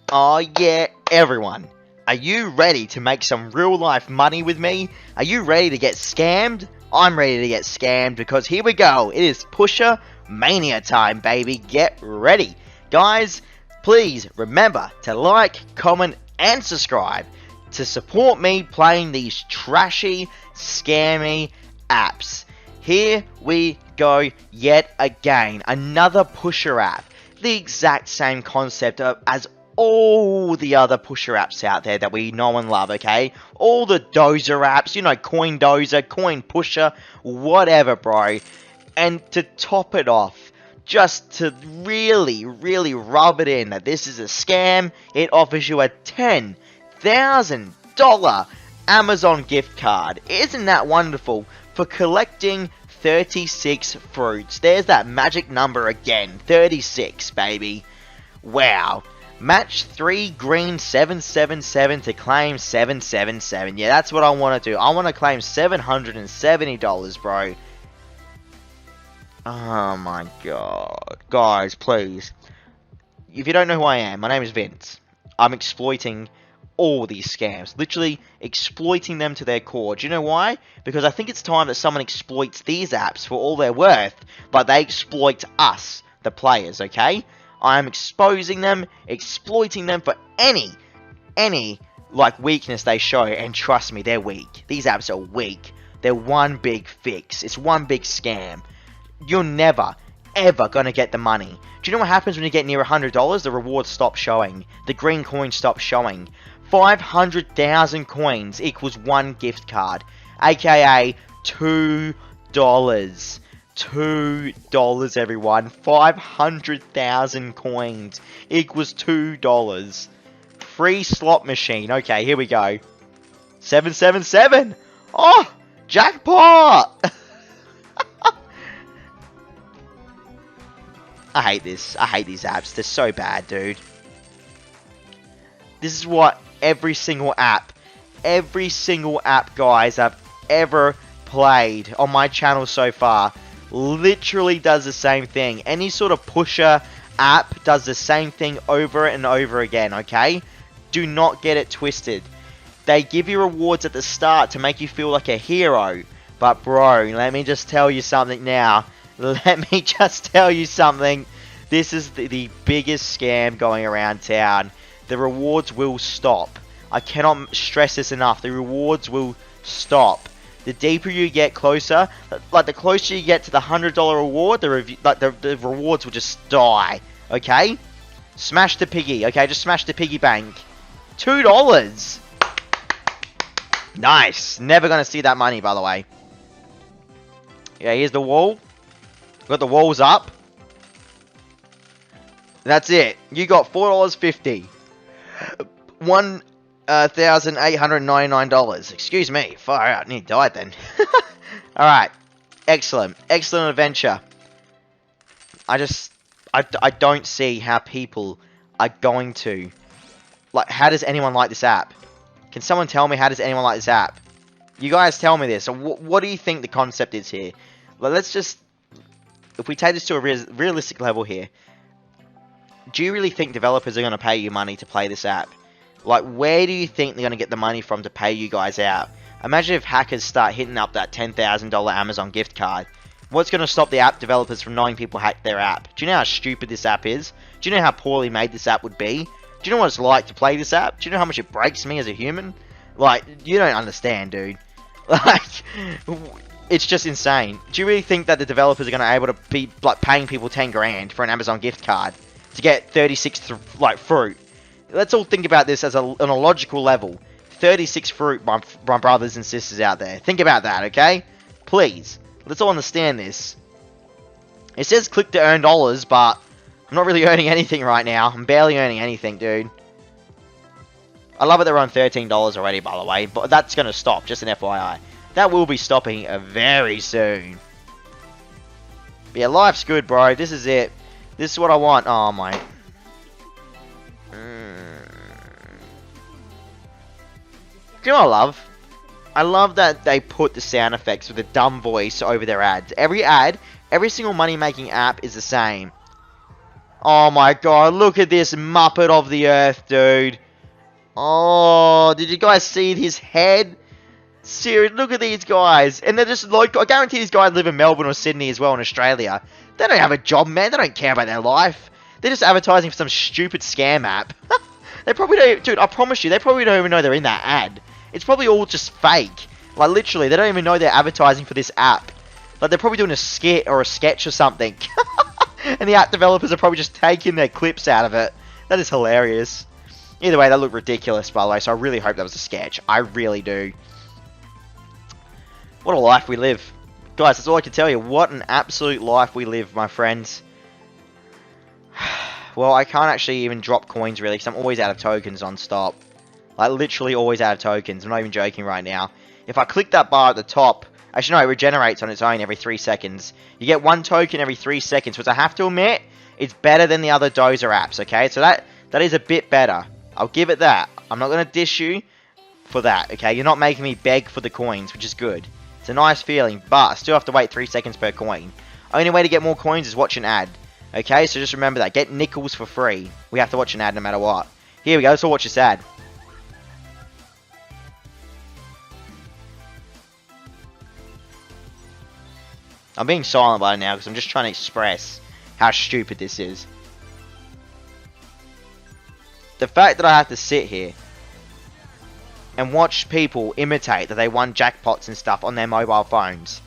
Oh yeah, everyone. Are you ready to make some real life money with me? Are you ready to get scammed? I'm ready to get scammed because here we go. It is Pusher Mania time, baby. Get ready. Guys, please remember to like, comment, and subscribe to support me playing these trashy, scammy apps. Here we go yet again. Another pusher app. The exact same concept as all the other pusher apps out there that we know and love, okay? All the dozer apps, you know, coin dozer, coin pusher, whatever, bro. And to top it off, just to really rub it in that this is a scam, it offers you a $10,000 Amazon gift card. Isn't that wonderful? For collecting 36 fruits. There's that magic number again. 36, baby. Wow. Match 3 green 777 to claim 777. Yeah, that's what I want to do. I want to claim $770, bro. Oh my god. Guys, please. If you don't know who I am, my name is Vince. I'm exploiting all these scams. Literally exploiting them to their core. Do you know why? Because I think it's time that someone exploits these apps for all they're worth, but they exploit us, the players, okay? I'm exposing them, exploiting them for any like weakness they show, and trust me, they're weak. These apps are weak. They're one big fix. It's one big scam. You're never, ever gonna get the money. Do you know what happens when you get near $100? The rewards stop showing. The green coins stop showing. 500,000 coins equals 1 gift card, aka $2. $2, everyone. 500,000 coins equals $2. Free slot machine. Okay, here we go. 777. Oh, jackpot. I hate this. I hate these apps. They're so bad, dude. This is what every single app, guys, I've ever played on my channel so far literally does the same thing. Any sort of pusher app does the same thing over and over again, okay? Do not get it twisted. They give you rewards at the start to make you feel like a hero. But bro, let me just tell you something now. Let me just tell you something. This is the biggest scam going around town. The rewards will stop. I cannot stress this enough. The rewards will stop. The deeper you get closer, like the closer you get to the $100 reward, the rewards will just die. Okay? Smash the piggy. Okay, just smash the piggy bank. $2. Nice. Never gonna see that money, by the way. Yeah, here's the wall. Got the walls up. That's it. You got $4.50. $1,899. Excuse me. Far out. I nearly died then. Alright. Excellent. Excellent adventure. I don't see how people are going to... Like, how does anyone like this app? Can someone tell me how does anyone like this app? You guys tell me this. So what do you think the concept is here? Well, let's just... If we take this to a realistic level here, do you really think developers are going to pay you money to play this app? Like, where do you think they're going to get the money from to pay you guys out? Imagine if hackers start hitting up that $10,000 Amazon gift card. What's going to stop the app developers from knowing people hack their app? Do you know how stupid this app is? Do you know how poorly made this app would be? Do you know what it's like to play this app? Do you know how much it breaks me as a human? Like, you don't understand, dude. Like, it's just insane. Do you really think that the developers are going to be able to be, like, paying people 10 grand for an Amazon gift card to get 36, fruit? Let's all think about this as on a logical level. 36 fruit, my brothers and sisters out there. Think about that, okay? Please. Let's all understand this. It says click to earn dollars, but I'm not really earning anything right now. I'm barely earning anything, dude. I love it they're on $13 already, by the way, but that's going to stop, just an FYI. That will be stopping very soon. But yeah, life's good, bro. This is it. This is what I want. Oh, my... Do you know what I love? I love that they put the sound effects with a dumb voice over their ads. Every single money-making app is the same. Oh my god, look at this Muppet of the Earth, dude. Oh, did you guys see his head? Seriously, look at these guys. And they're just like, I guarantee these guys live in Melbourne or Sydney as well in Australia. They don't have a job, man. They don't care about their life. They're just advertising for some stupid scam app. They probably don't, dude, I promise you, they probably don't even know they're in that ad. It's probably all just fake. Like, literally, they don't even know they're advertising for this app. Like, they're probably doing a skit or a sketch or something. And the app developers are probably just taking their clips out of it. That is hilarious. Either way, that looked ridiculous, by the way, so I really hope that was a sketch. I really do. What a life we live. Guys, that's all I can tell you. What an absolute life we live, my friends. Well, I can't actually even drop coins, really, because I'm always out of tokens non-stop. Like, literally always out of tokens. I'm not even joking right now. If I click that bar at the top... Actually, no, it regenerates on its own every 3 seconds. You get 1 token every 3 seconds, which I have to admit, it's better than the other Dozer apps, okay? So that is a bit better. I'll give it that. I'm not going to dish you for that, okay? You're not making me beg for the coins, which is good. It's a nice feeling, but I still have to wait 3 seconds per coin. Only way to get more coins is watch an ad. Okay, so just remember that. Get nickels for free. We have to watch an ad no matter what. Here we go, let's all watch this ad. I'm being silent about it now because I'm just trying to express how stupid this is. The fact that I have to sit here and watch people imitate that they won jackpots and stuff on their mobile phones,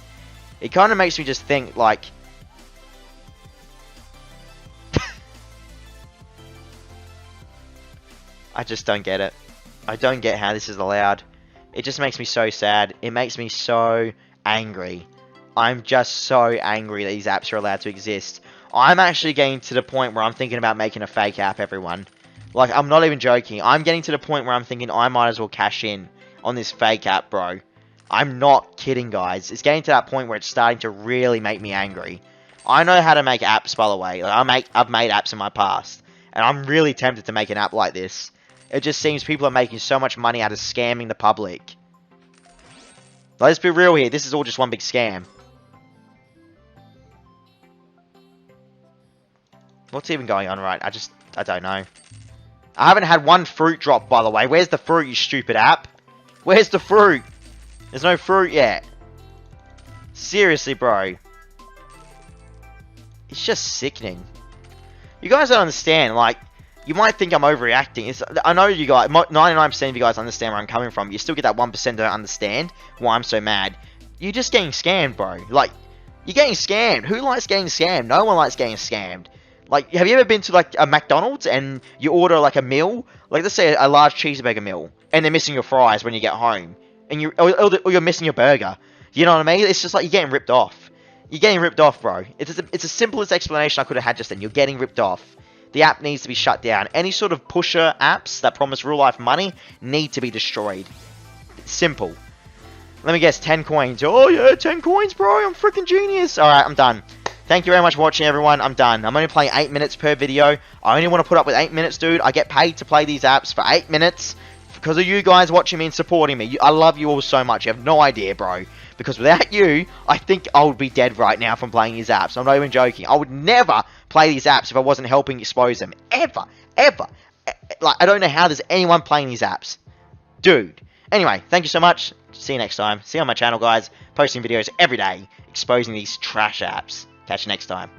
it kind of makes me just think, like... I just don't get it. I don't get how this is allowed. It just makes me so sad. It makes me so angry. I'm just so angry that these apps are allowed to exist. I'm actually getting to the point where I'm thinking about making a fake app, everyone. Like, I'm not even joking. I'm getting to the point where I'm thinking I might as well cash in on this fake app, bro. I'm not kidding, guys. It's getting to that point where it's starting to really make me angry. I know how to make apps, by the way. Like, I've made apps in my past. And I'm really tempted to make an app like this. It just seems people are making so much money out of scamming the public. Let's be real here. This is all just one big scam. What's even going on, right? I don't know. I haven't had one fruit drop, by the way. Where's the fruit, you stupid app? Where's the fruit? There's no fruit yet. Seriously, bro. It's just sickening. You guys don't understand, like, you might think I'm overreacting. I know you guys, 99% of you guys understand where I'm coming from. You still get that 1% that don't understand why I'm so mad. You're just getting scammed, bro. Like, you're getting scammed. Who likes getting scammed? No one likes getting scammed. Like, have you ever been to, like, a McDonald's and you order, like, a meal? Like, let's say a large cheeseburger meal. And they're missing your fries when you get home. And or you're missing your burger. You know what I mean? It's just like you're getting ripped off. You're getting ripped off, bro. It's the simplest explanation I could have had just then. You're getting ripped off. The app needs to be shut down. Any sort of pusher apps that promise real-life money need to be destroyed. It's simple. Let me guess, 10 coins. Oh, yeah, 10 coins, bro. I'm freaking genius. Alright, I'm done. Thank you very much for watching, everyone. I'm done. I'm only playing 8 minutes per video. I only want to put up with 8 minutes, dude. I get paid to play these apps for 8 minutes because of you guys watching me and supporting me. I love you all so much. You have no idea, bro. Because without you, I think I would be dead right now from playing these apps. I'm not even joking. I would never play these apps if I wasn't helping expose them. Ever. Ever. Like, I don't know how there's anyone playing these apps. Dude. Anyway, thank you so much. See you next time. See you on my channel, guys. Posting videos every day exposing these trash apps. Catch you next time.